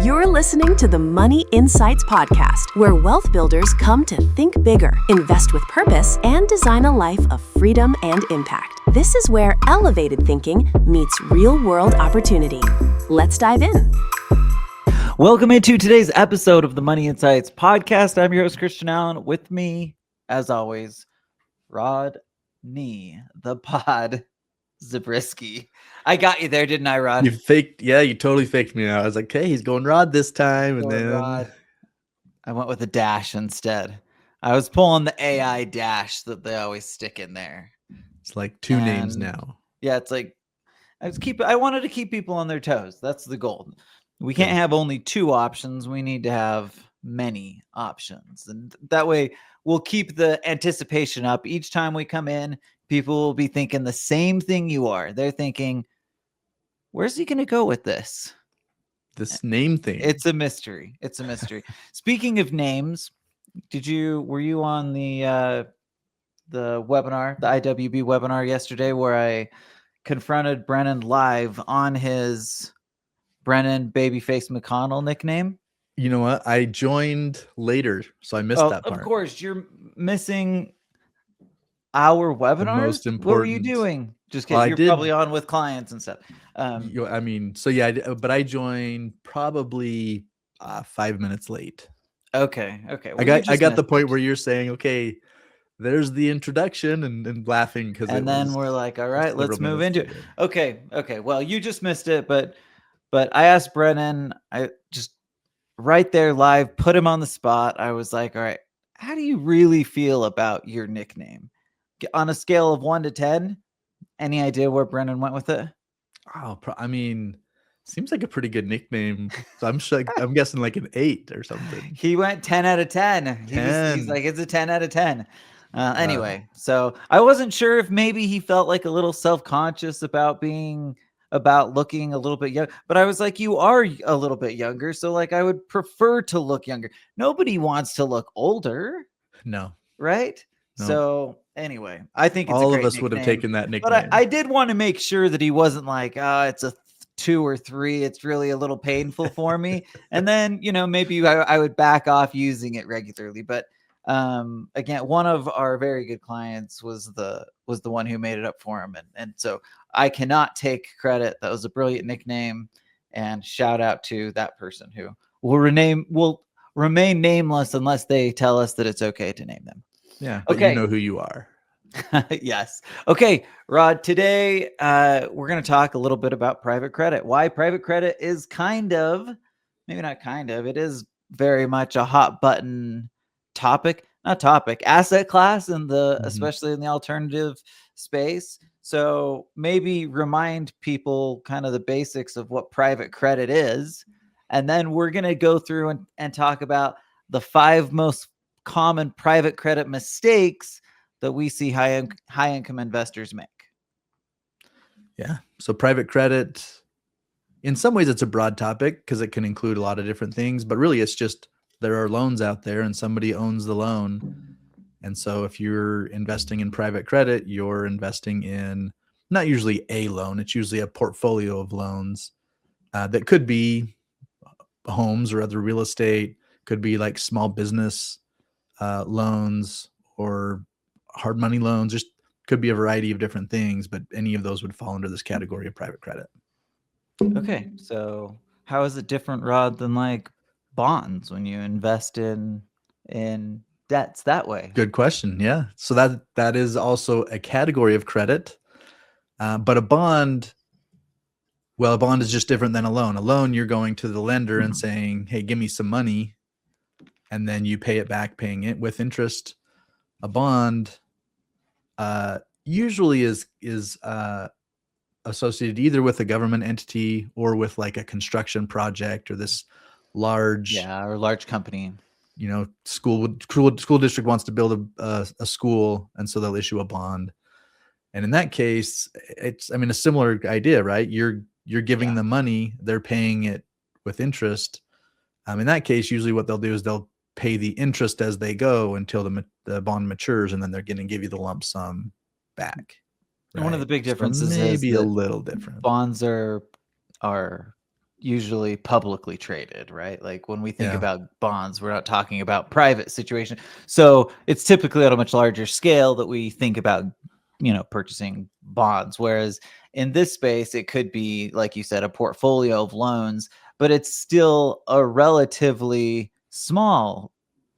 You're listening to the Money Insights Podcast, where wealth builders come to think bigger, invest with purpose, and design a life of freedom and impact. This is where elevated thinking meets real-world opportunity. Let's dive in. Welcome into today's episode of the Money Insights Podcast. I'm your host, Christian Allen. With me, as always, Rodney, the pod Zabriskie. I got you there, didn't I, Rod? You totally faked me out. I was like, hey, he's going Rod this time. And then Rod. I went with a dash instead. I was pulling the AI dash that they always stick in there. It's like two names now. Yeah, it's like I wanted to keep people on their toes. That's the goal. We can't have only two options. We need to have many options. And that way we'll keep the anticipation up. Each time we come in, people will be thinking the same thing you are. They're thinking, where's he going to go with this? This name thing. It's a mystery. It's a mystery. Speaking of names, were you on the webinar, the IWB webinar yesterday, where I confronted Brennan live on his Brennan Babyface McConnell nickname? You know what? I joined later, so I missed that part. Of course, you're missing our webinars. Most important. What were you doing? Just kidding. You're probably on with clients and stuff. But I joined probably 5 minutes late. Okay. Well, I got the point where you're saying, okay, there's the introduction and laughing then we're like, all right, let's move into it. Okay. Well, you just missed it, but I asked Brennan, I just right there live, put him on the spot. I was like, all right, how do you really feel about your nickname? On a scale of 1 to 10, any idea where Brennan went with it? Oh, seems like a pretty good nickname. So I'm guessing like an 8 or something. He went 10 out of 10. He's like, it's a 10 out of 10. Anyway, so I wasn't sure if maybe he felt like a little self-conscious about looking a little bit young, but I was like, you are a little bit younger. So like, I would prefer to look younger. Nobody wants to look older. No. Right. No. So anyway, I think it's all a great of us nickname, would have taken that nickname. But I did want to make sure that he wasn't like, it's a 2 or 3. It's really a little painful for me. And then, maybe I would back off using it regularly. But again, one of our very good clients was the one who made it up for him. And so I cannot take credit. That was a brilliant nickname, and shout out to that person who will remain nameless unless they tell us that it's okay to name them. Yeah. But okay. You know who you are. Yes. Okay, Rod, today we're going to talk a little bit about private credit. Why private credit is it is very much a hot button asset class in the especially in the alternative space. So maybe remind people kind of the basics of what private credit is, and then we're going to go through and talk about the 5 most common private credit mistakes that we see high income investors make. Yeah. So private credit, in some ways it's a broad topic because it can include a lot of different things, but really it's just there are loans out there and somebody owns the loan. And so if you're investing in private credit, you're investing in not usually a loan, it's usually a portfolio of loans that could be homes or other real estate, could be like small business loans or hard money loans. Just could be a variety of different things, but any of those would fall under this category of private credit. Okay. So how is it different, Rod, than like bonds when you invest in debts that way? Good question. Yeah. So that is also a category of credit. But a bond is just different than a loan. A loan, you're going to the lender and saying, hey, give me some money. And then you pay it back, paying it with interest. A bond usually is associated either with a government entity or with like a construction project or this large company. School district wants to build a school, and so they'll issue a bond. And in that case, it's a similar idea, right? You're giving them money, they're paying it with interest. In that case, usually what they'll do is they'll pay the interest as they go until the bond matures, and then they're going to give you the lump sum back. Right? One of the big differences is maybe a little different. Bonds are usually publicly traded, right? Like when we think Yeah. about bonds, we're not talking about private situation. So it's typically at a much larger scale that we think about, purchasing bonds. Whereas in this space, it could be, like you said, a portfolio of loans, but it's still a relatively small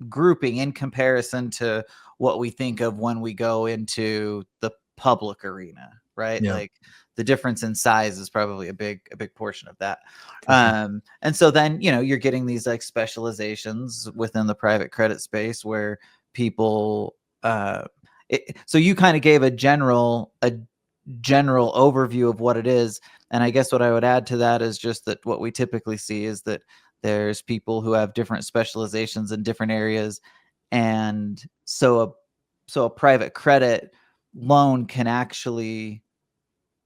grouping in comparison to what we think of when we go into the public arena, right? Yeah. Like the difference in size is probably a big portion of that. For sure. And so then, you're getting these like specializations within the private credit space where people, so you kind of gave a general overview of what it is. And I guess what I would add to that is just that what we typically see is that there's people who have different specializations in different areas. And so a private credit loan can actually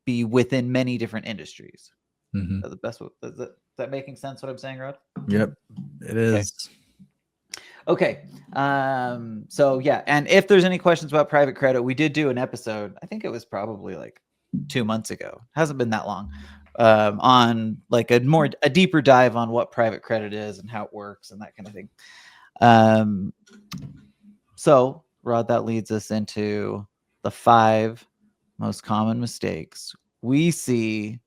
be within many different industries. Mhm. The best is that making sense what I'm saying, Rod? Yep, it is. Okay. So yeah, and if there's any questions about private credit, we did do an episode. I think it was probably like 2 months ago. Hasn't been that long. On like a deeper dive on what private credit is and how it works and that kind of thing. So Rod, that leads us into the 5 most common mistakes we see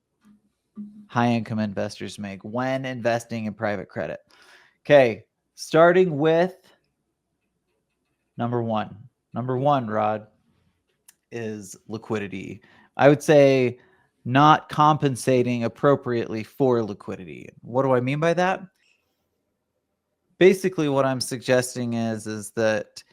high income investors make when investing in private credit. Okay, starting with number one. Number one, Rod, is liquidity. I would say not compensating appropriately for liquidity. What do I mean by that? Basically, what I'm suggesting is that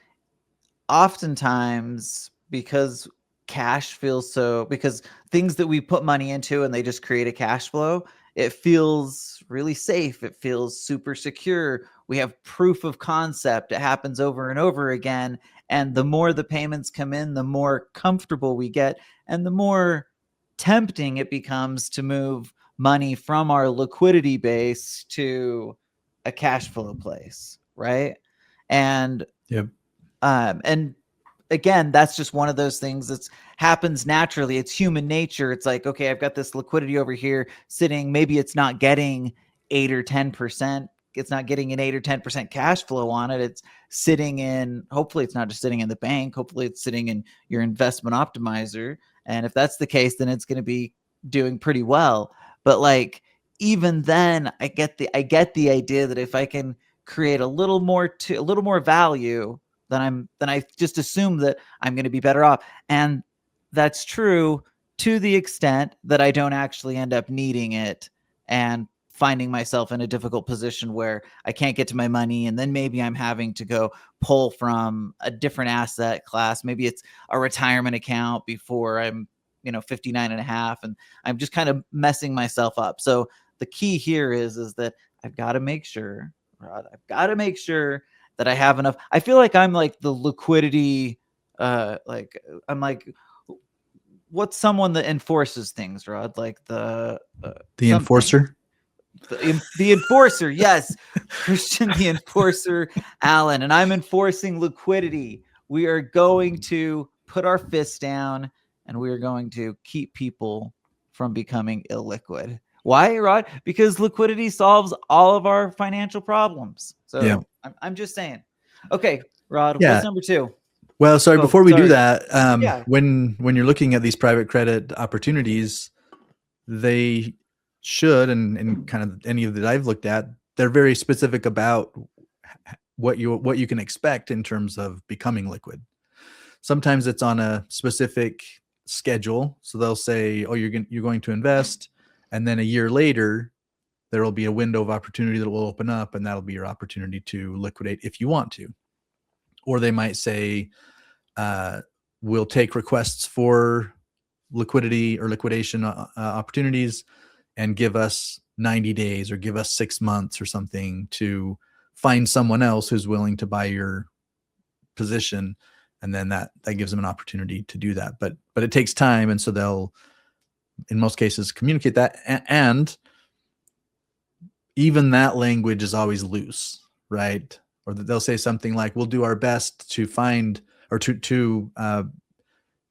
oftentimes because because things that we put money into and they just create a cash flow, it feels really safe. It feels super secure. We have proof of concept. It happens over and over again. And the more the payments come in, the more comfortable we get and the more tempting it becomes to move money from our liquidity base to a cash flow place, right? And Yep. and again, that's just one of those things that happens naturally. It's human nature. It's like, okay, I've got this liquidity over here sitting. Maybe it's not getting 8 or 10%. It's not getting an 8 or 10% cash flow on it. It's sitting in, hopefully it's not just sitting in the bank. Hopefully it's sitting in your investment optimizer. And if that's the case, then it's going to be doing pretty well. But like, even then I get the idea that if I can create a little more value, then I just assume that I'm going to be better off. And that's true to the extent that I don't actually end up needing it and finding myself in a difficult position where I can't get to my money. And then maybe I'm having to go pull from a different asset class. Maybe it's a retirement account before I'm, 59 and a half. And I'm just kind of messing myself up. So the key here is that I've got to make sure, Rod, that I have enough. I feel like I'm like the liquidity, I'm like, what's someone that enforces things, Rod? Like the enforcer? The enforcer, yes. Christian the enforcer Allen. And I'm enforcing liquidity. We are going to put our fists down and we are going to keep people from becoming illiquid. Why, Rod? Because liquidity solves all of our financial problems. So yeah. I'm just saying. Okay, Rod, what's number 2? Well, before we do that, when you're looking at these private credit opportunities, they should, and kind of any of that I've looked at, they're very specific about what you can expect in terms of becoming liquid. Sometimes it's on a specific schedule. So they'll say, oh, you're going to invest, and then a year later, there will be a window of opportunity that will open up, and that'll be your opportunity to liquidate if you want to. Or they might say, we'll take requests for liquidity or liquidation opportunities and give us 90 days or give us 6 months or something to find someone else who's willing to buy your position. And then that gives them an opportunity to do that. But it takes time. And so they'll, in most cases, communicate that. And even that language is always loose, right? Or they'll say something like, we'll do our best to find or to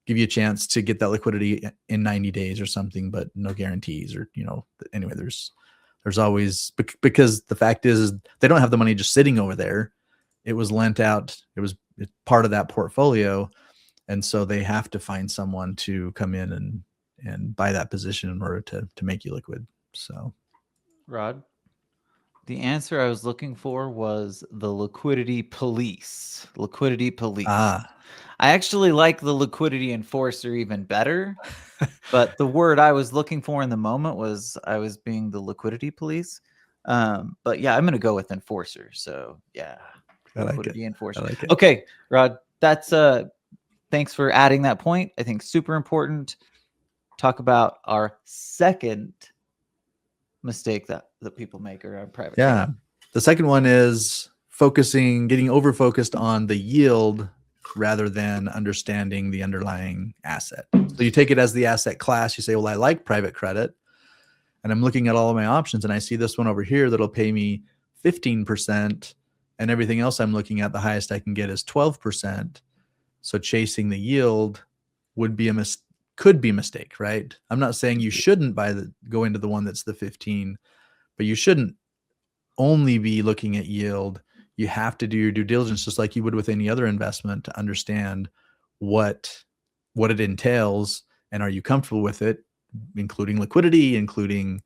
give you a chance to get that liquidity in 90 days or something, but no guarantees. Or, anyway, there's There's always, because the fact is they don't have the money just sitting over there. It was lent out. It's part of that portfolio. And so they have to find someone to come in and buy that position in order to make you liquid. So, Rod, the answer I was looking for was the liquidity police. Liquidity police. I actually like the liquidity enforcer even better, but the word I was looking for in the moment was I was being the liquidity police. But yeah, I'm going to go with enforcer. So yeah, I like liquidity it. enforcer. I like it. Okay, Rod, that's thanks for adding that point. I think super important. Talk about our second mistake that people make around private credit. The second one is getting over focused on the yield rather than understanding the underlying asset. So you take it as the asset class. You say, well, I like private credit and I'm looking at all of my options and I see this one over here that'll pay me 15%, and everything else I'm looking at, the highest I can get is 12%. So chasing the yield would be could be a mistake, right? I'm not saying you shouldn't go into the one that's the 15, but you shouldn't only be looking at yield. You have to do your due diligence just like you would with any other investment to understand what it entails, and are you comfortable with it, including liquidity, including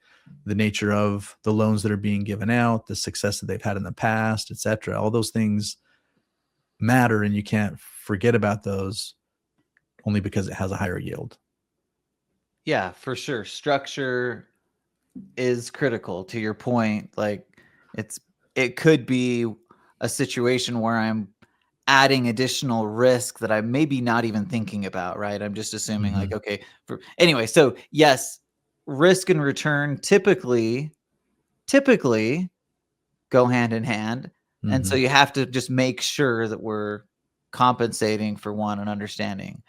the nature of the loans that are being given out, the success that they've had in the past, etc. All those things matter, and you can't forget about those only because it has a higher yield. Yeah, for sure. Structure is critical to your point. Like it could be a situation where I'm adding additional risk that I'm maybe not even thinking about, right? I'm just assuming like, okay, anyway, so yes, risk and return typically go hand in hand. And so you have to just make sure that we're compensating for one and understanding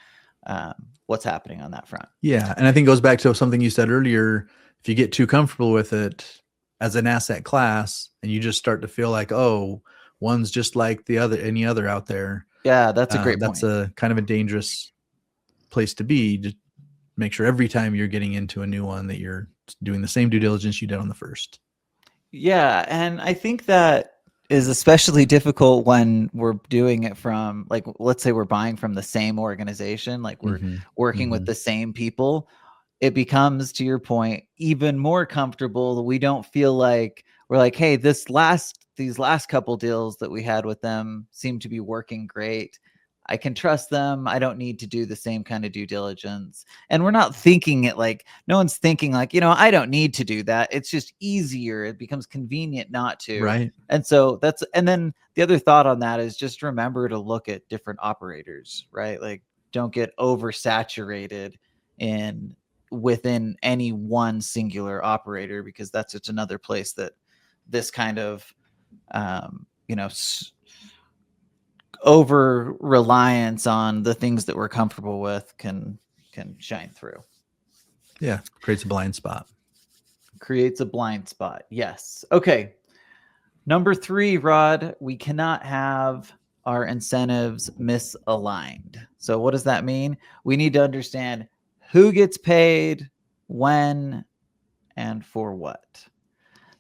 what's happening on that front. Yeah. And I think it goes back to something you said earlier. If you get too comfortable with it as an asset class and you just start to feel like, oh, one's just like any other out there. Yeah, that's a great that's point. a kind of a dangerous place to be. Just make sure every time you're getting into a new one that you're doing the same due diligence you did on the first. Yeah, and I think that is especially difficult when we're doing it from, like, let's say we're buying from the same organization, like we're working with the same people. It becomes, to your point, even more comfortable that we don't feel like we're like, hey, these last couple deals that we had with them seem to be working great. I can trust them. I don't need to do the same kind of due diligence. And we're not thinking it like, no one's thinking like, I don't need to do that. It's just easier. It becomes convenient not to. Right. And so and then the other thought on that is just remember to look at different operators, right? Like don't get oversaturated within any one singular operator, because that's just another place that this kind of, over reliance on the things that we're comfortable with can shine through. Yeah. Creates a blind spot. Yes. Okay. Number 3, Rod, we cannot have our incentives misaligned. So what does that mean? We need to understand who gets paid, when, and for what.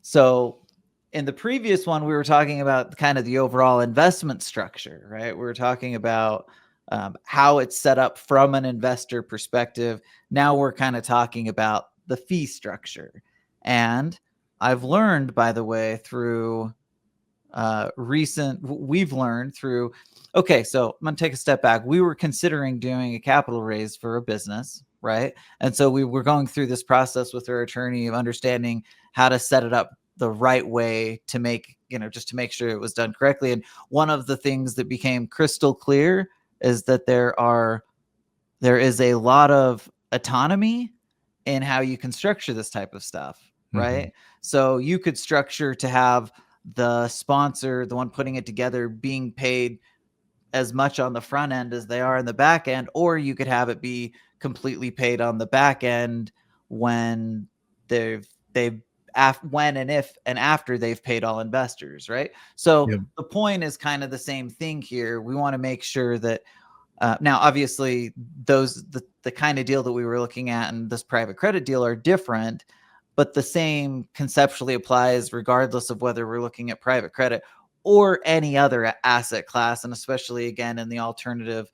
So in the previous one, we were talking about kind of the overall investment structure, right? We were talking about how it's set up from an investor perspective. Now we're kind of talking about the fee structure. And I've learned, by the way, through we've learned through, okay, so I'm going to take a step back. We were considering doing a capital raise for a business, right? And so we were going through this process with our attorney of understanding how to set it up the right way to make, just to make sure it was done correctly. And one of the things that became crystal clear is that there is a lot of autonomy in how you can structure this type of stuff, right? So you could structure to have the sponsor, the one putting it together, being paid as much on the front end as they are in the back end, or you could have it be completely paid on the back end when when and if and after they've paid all investors, right? So the point is kind of the same thing here. We want to make sure that now, obviously, the kind of deal that we were looking at and this private credit deal are different. but the same conceptually applies regardless of whether we're looking at private credit or any other asset class, and especially again in the alternative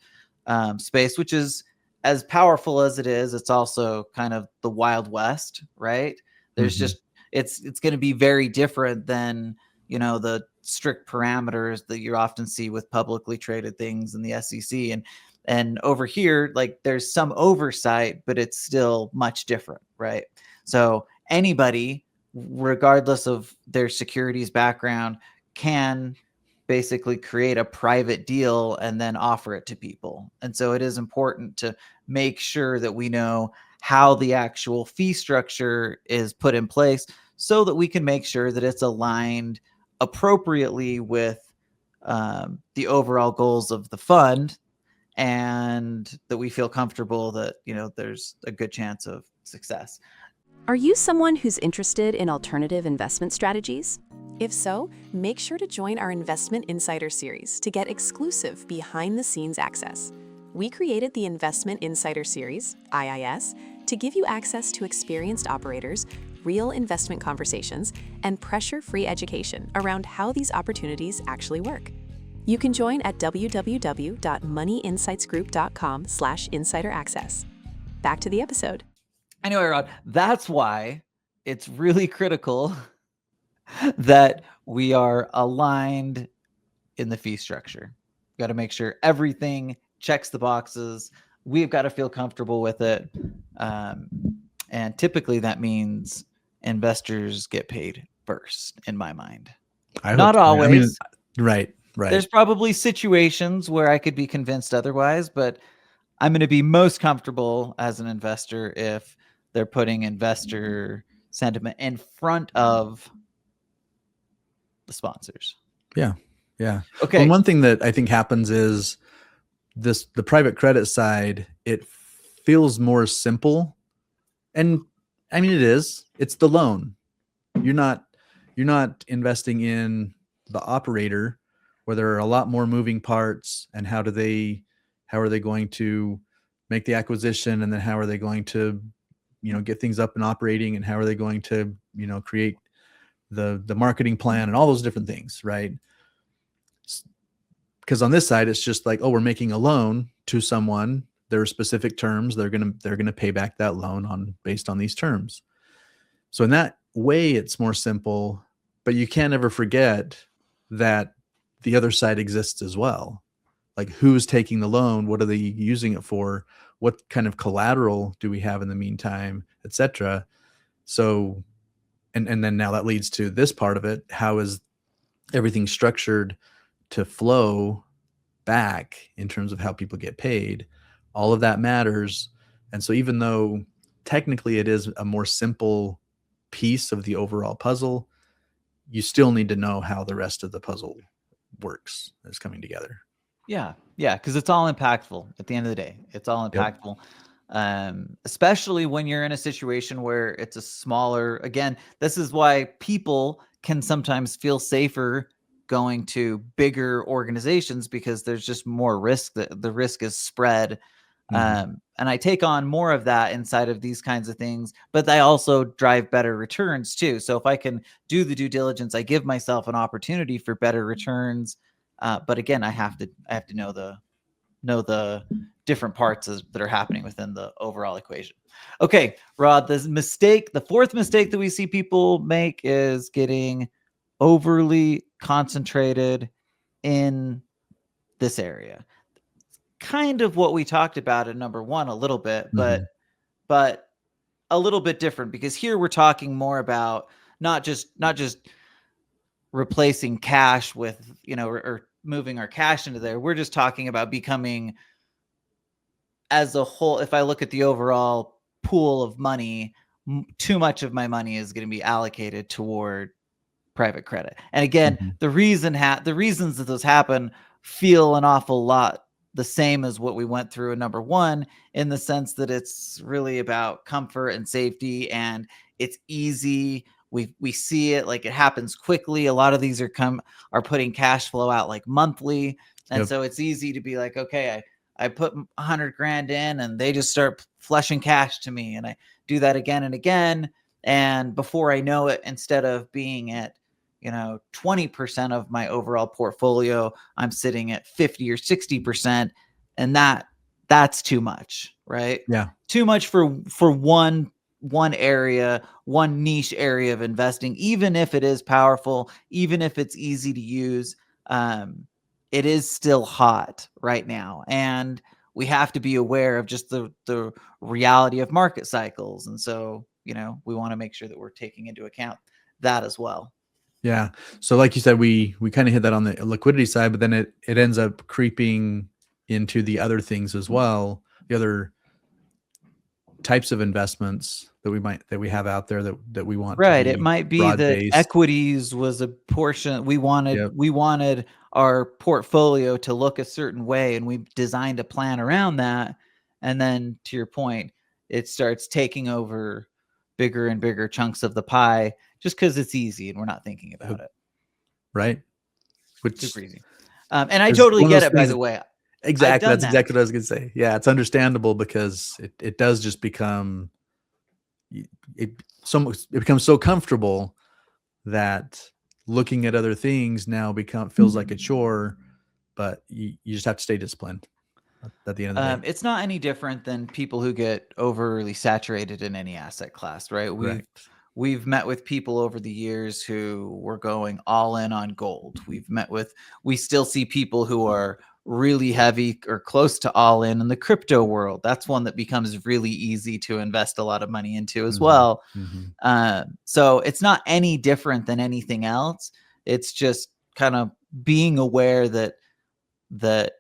space, which is as powerful as it is. It's also kind of the Wild West, right? There's just it's going to be very different than the strict parameters that you often see with publicly traded things in the SEC, and over here, like, there's some oversight, but it's still much different, right? So anybody, regardless of their securities background, can basically create a private deal and then offer it to people. And so it is important to make sure that we know how the actual fee structure is put in place so that we can make sure that it's aligned appropriately with the overall goals of the fund, and that we feel comfortable that there's a good chance of success. Are you someone who's interested in alternative investment strategies? If so, make sure to join our Investment Insider series to get exclusive behind-the-scenes access. We created the Investment Insider series, IIS, to give you access to experienced operators, real investment conversations, and pressure-free education around how these opportunities actually work. You can join at www.moneyinsightsgroup.com/insider access. Back to the episode. Anyway, Rod, that's why it's really critical that we are aligned in the fee structure. We've got to make sure everything checks the boxes. We've got to feel comfortable with it. And typically that means investors get paid first, in my mind. Not always. I mean, right. There's probably situations where I could be convinced otherwise, but I'm going to be most comfortable as an investor if they're putting investor sentiment in front of the sponsors. Yeah. Okay. Well, one thing that I think happens is the private credit side, it feels more simple. And I mean, it's the loan. You're not investing in the operator, where there are a lot more moving parts, and how are they going to make the acquisition, and then how are they going to get things up and operating, and how are they going to create the marketing plan and all those different things, right? Because on this side, it's just like, oh, we're making a loan to someone. There are specific terms. They're gonna pay back that loan based on these terms. So in that way, it's more simple, but you can't ever forget that the other side exists as well. Like, who's taking the loan? What are they using it for? What kind of collateral do we have in the meantime, etc. So, and then now that leads to this part of it. How is everything structured to flow back in terms of how people get paid? All of that matters. And so even though technically it is a more simple piece of the overall puzzle, you still need to know how the rest of the puzzle works is coming together. Yeah, because it's all impactful at the end of the day. It's all impactful. Especially when you're in a situation where it's a smaller, again, this is why people can sometimes feel safer going to bigger organizations, because there's just more risk. The risk is spread. And I take on more of that inside of these kinds of things, but they also drive better returns too. So if I can do the due diligence, I give myself an opportunity for better returns. But again, I have to know the different parts that are happening within the overall equation. Okay, Rod, the fourth mistake that we see people make is getting overly concentrated in this area. Kind of what we talked about in number one a little bit, but a little bit different, because here we're talking more about not just replacing cash with, or moving our cash into there. We're just talking about becoming, as a whole, if I look at the overall pool of money, too much of my money is going to be allocated toward private credit. And again, the reasons that those happen feel an awful lot the same as what we went through in number one, in the sense that it's really about comfort and safety, and it's easy. We see it, like, it happens quickly. A lot of these are putting cash flow out like monthly. And so it's easy to be like, okay, I put 100 grand in and they just start flushing cash to me. And I do that again and again. And before I know it, instead of being at 20% of my overall portfolio, I'm sitting at 50 or 60%, and that's too much, right? Yeah. Too much for one area, one niche area of investing, even if it is powerful, even if it's easy to use. It is still hot right now, and we have to be aware of just the reality of market cycles. And so, we want to make sure that we're taking into account that as well. Yeah. So like you said, we kind of hit that on the liquidity side, but then it ends up creeping into the other things as well. The other types of investments that we have out there that we want to Right. It be might be broad that based. equities was a portion we wanted. Yep. We wanted our portfolio to look a certain way, and we designed a plan around that. And then, to your point, it starts taking over bigger and bigger chunks of the pie just because it's easy and we're not thinking about it. Right. Which Super easy. And I is totally one of get those it, by things the way. I've exactly. done That's that. exactly what I was going to say. Yeah. It's understandable because it does just become, it becomes so comfortable that looking at other things now feels like a chore, but you just have to stay disciplined at the end of the day. It's not any different than people who get overly saturated in any asset class, right? Right. We've met with people over the years who were going all in on gold. We still see people who are really heavy or close to all in the crypto world. That's one that becomes really easy to invest a lot of money into as well. So it's not any different than anything else. It's just kind of being aware that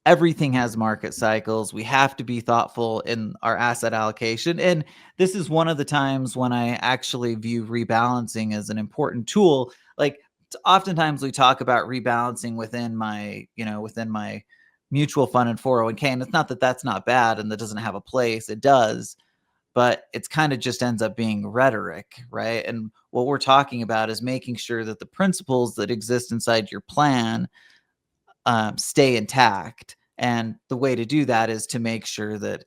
everything has market cycles. We have to be thoughtful in our asset allocation. And this is one of the times when I actually view rebalancing as an important tool. Like, oftentimes we talk about rebalancing within my mutual fund and 401k. And it's not that that's not bad and that doesn't have a place. It does. But it's kind of just ends up being rhetoric, right? And what we're talking about is making sure that the principles that exist inside your plan stay intact. And the way to do that is to make sure that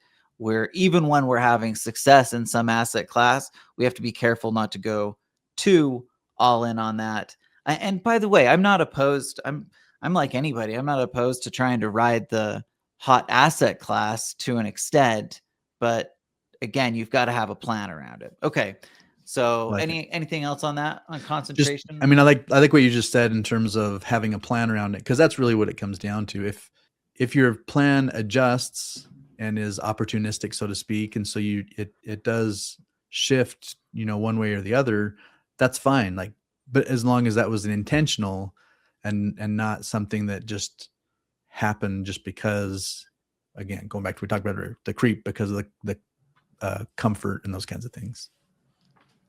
even when we're having success in some asset class, we have to be careful not to go too all in on that. And by the way, I'm not opposed. I'm like anybody. I'm not opposed to trying to ride the hot asset class to an extent, but again, you've got to have a plan around it. Okay. So anything else on that, on concentration? I like what you just said in terms of having a plan around it, because that's really what it comes down to. If your plan adjusts and is opportunistic, so to speak, and so it does shift, one way or the other, that's fine. Like, but as long as that was an intentional and not something that just happened just because, again, going back to what we talked about, the creep because of the comfort and those kinds of things.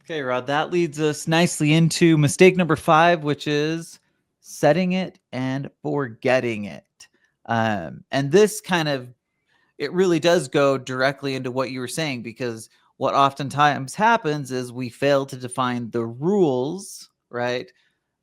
Okay, Rod, that leads us nicely into mistake number 5, which is setting it and forgetting it. And this it really does go directly into what you were saying, because what oftentimes happens is we fail to define the rules, right?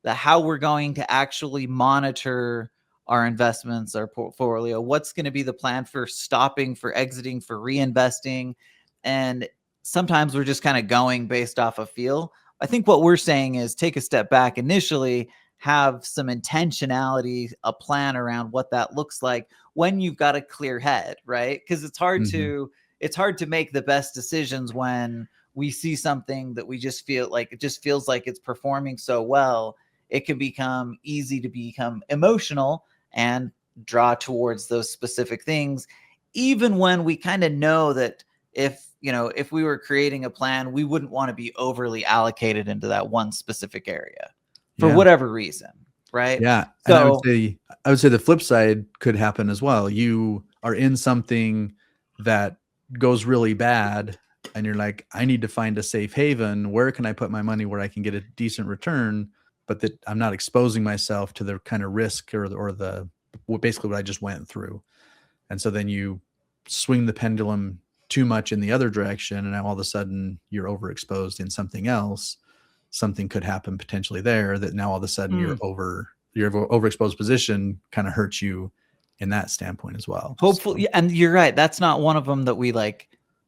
How we're going to actually monitor our investments, our portfolio, what's going to be the plan for stopping, for exiting, for reinvesting. And sometimes we're just kind of going based off of feel. I think what we're saying is take a step back initially, have some intentionality, a plan around what that looks like when you've got a clear head, right? Because it's hard to make the best decisions when we see something that we just feel like it just feels like it's performing so well. It can become easy to become emotional and draw towards those specific things, even when we kind of know that if we were creating a plan, we wouldn't want to be overly allocated into that one specific area for whatever reason, right? Yeah. So and I would say the flip side could happen as well. You are in something that goes really bad and you're like, I need to find a safe haven. Where can I put my money where I can get a decent return, but that I'm not exposing myself to the kind of risk or basically what I just went through. And so then you swing the pendulum too much in the other direction, and now all of a sudden you're overexposed in something else. Something could happen potentially there that now all of a sudden your overexposed position kind of hurts you in that standpoint as well. Hopefully, and you're right. That's not one of them that we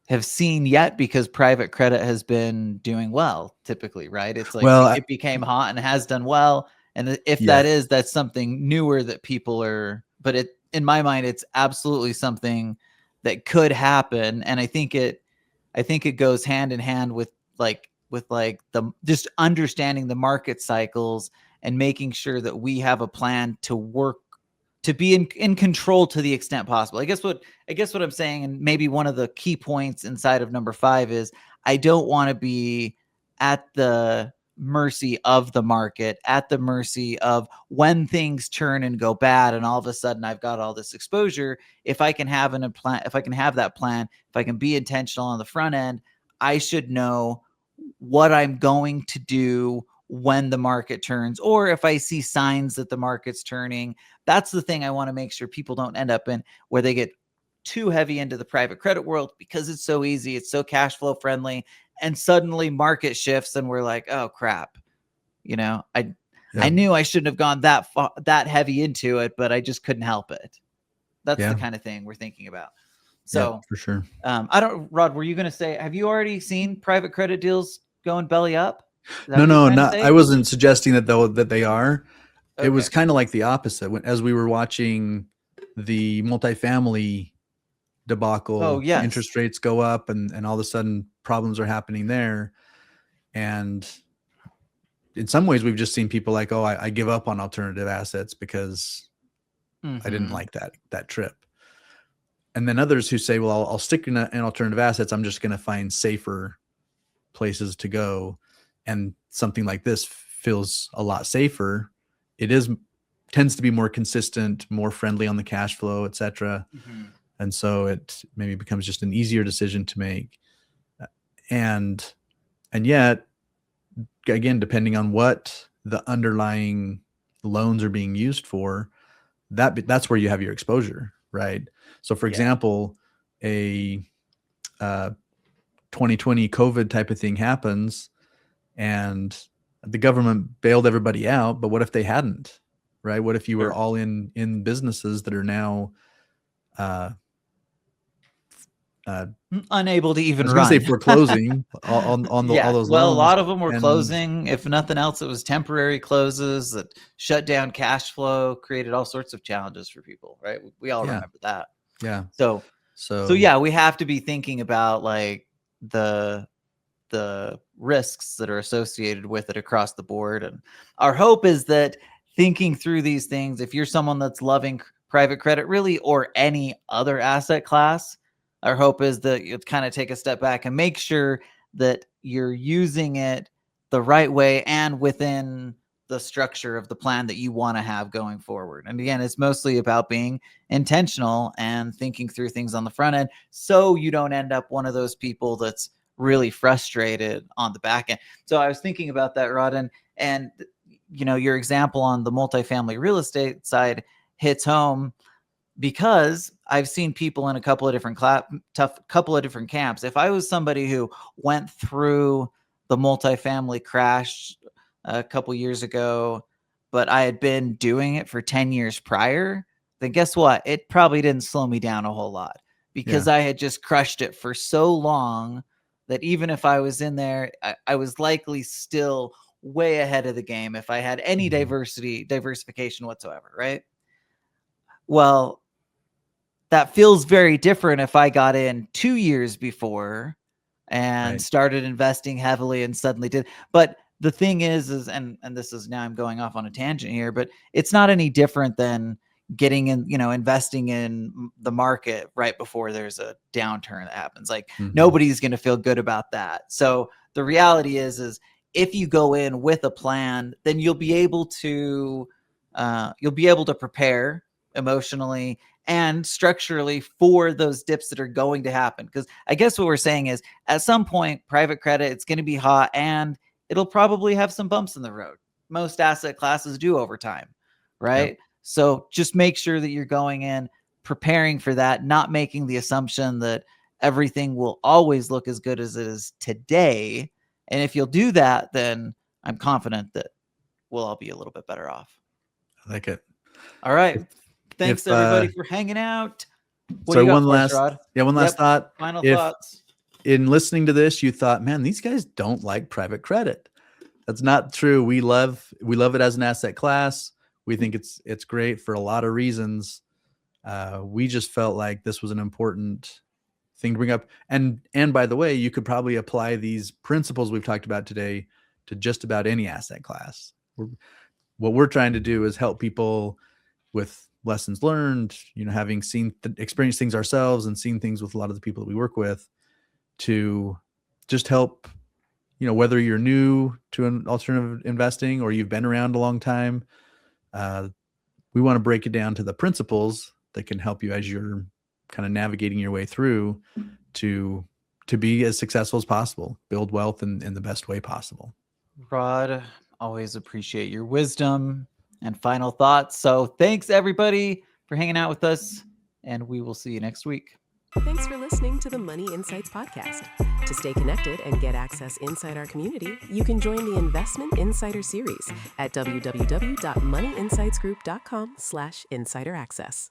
have seen yet, because private credit has been doing well typically, right? It's like Well, it became hot and has done well. And if Yeah. that's something newer that people are, but in my mind, it's absolutely something that could happen. And I think it goes hand in hand with the just understanding the market cycles and making sure that we have a plan to work to be in control to the extent possible. I guess what I'm saying, and maybe one of the key points inside of number 5 is I don't want to be at the mercy of the market, at the mercy of when things turn and go bad, and all of a sudden I've got all this exposure. If I can have if I can have that plan, if I can be intentional on the front end, I should know what I'm going to do when the market turns, or if I see signs that the market's turning. That's the thing I want to make sure people don't end up in, where they get too heavy into the private credit world because it's so easy, it's so cash flow friendly, and suddenly market shifts and we're like, oh crap, I knew I shouldn't have gone that heavy into it, but I just couldn't help it. That's the kind of thing we're thinking about. So for sure. Rod, were you going to say, have you already seen private credit deals going belly up? No, not. I wasn't suggesting that they are. Okay. It was kind of like the opposite. As we were watching the multifamily debacle, interest rates go up, and all of a sudden problems are happening there. And in some ways, we've just seen people like, oh, I give up on alternative assets because I didn't like that trip. And then others who say, well, I'll stick in alternative assets. I'm just going to find safer places to go. And something like this feels a lot safer. It tends to be more consistent, more friendly on the cash flow, et cetera. And so it maybe becomes just an easier decision to make. And yet, again, depending on what the underlying loans are being used for, that's where you have your exposure, right? So for example, a 2020 COVID type of thing happens and the government bailed everybody out, but what if they hadn't, right? What if you were all in businesses that are now unable to even run? I was going to say foreclosing on all those loans. Well, a lot of them were closing. If nothing else, it was temporary closes that shut down cash flow, created all sorts of challenges for people, right? We all remember that. Yeah. So yeah, we have to be thinking about like the risks that are associated with it across the board. And our hope is that thinking through these things, if you're someone that's loving private credit really, or any other asset class, our hope is that you kind of take a step back and make sure that you're using it the right way and within the structure of the plan that you want to have going forward. And again, it's mostly about being intentional and thinking through things on the front end, so you don't end up one of those people that's really frustrated on the back end. So I was thinking about that, Rod, and your example on the multifamily real estate side hits home, because I've seen people in a couple of different camps. If I was somebody who went through the multifamily crash a couple years ago, but I had been doing it for 10 years prior, then guess what? It probably didn't slow me down a whole lot, because I had just crushed it for so long that even if I was in there, I was likely still way ahead of the game if I had any diversification whatsoever, right? Well, that feels very different if I got in 2 years before and started investing heavily and suddenly did. But the thing is and this is, now I'm going off on a tangent here, but it's not any different than getting in, investing in the market right before there's a downturn that happens. Like nobody's going to feel good about that. So the reality is if you go in with a plan, then you'll be able to prepare emotionally and structurally for those dips that are going to happen. Because I guess what we're saying is, at some point, private credit, it's going to be hot and it'll probably have some bumps in the road. Most asset classes do over time, right? Yep. So just make sure that you're going in preparing for that, not making the assumption that everything will always look as good as it is today. And if you'll do that, then I'm confident that we'll all be a little bit better off. I like it. All right. Thanks everybody for hanging out. One last thought. Final thoughts. in listening to this, you thought, man, these guys don't like private credit. That's not true. We love it as an asset class. We think it's great for a lot of reasons. We just felt like this was an important thing to bring up. And by the way, you could probably apply these principles we've talked about today to just about any asset class. What we're trying to do is help people with lessons learned, having experienced things ourselves and seen things with a lot of the people that we work with, to just help, whether you're new to an alternative investing or you've been around a long time. We want to break it down to the principles that can help you as you're kind of navigating your way through to be as successful as possible, build wealth in the best way possible. Rod, always appreciate your wisdom and final thoughts. So thanks everybody for hanging out with us, and we will see you next week. Thanks for listening to the Money Insights podcast. To stay connected and get access inside our community, you can join the Investment Insider series at www.moneyinsightsgroup.com/insideraccess.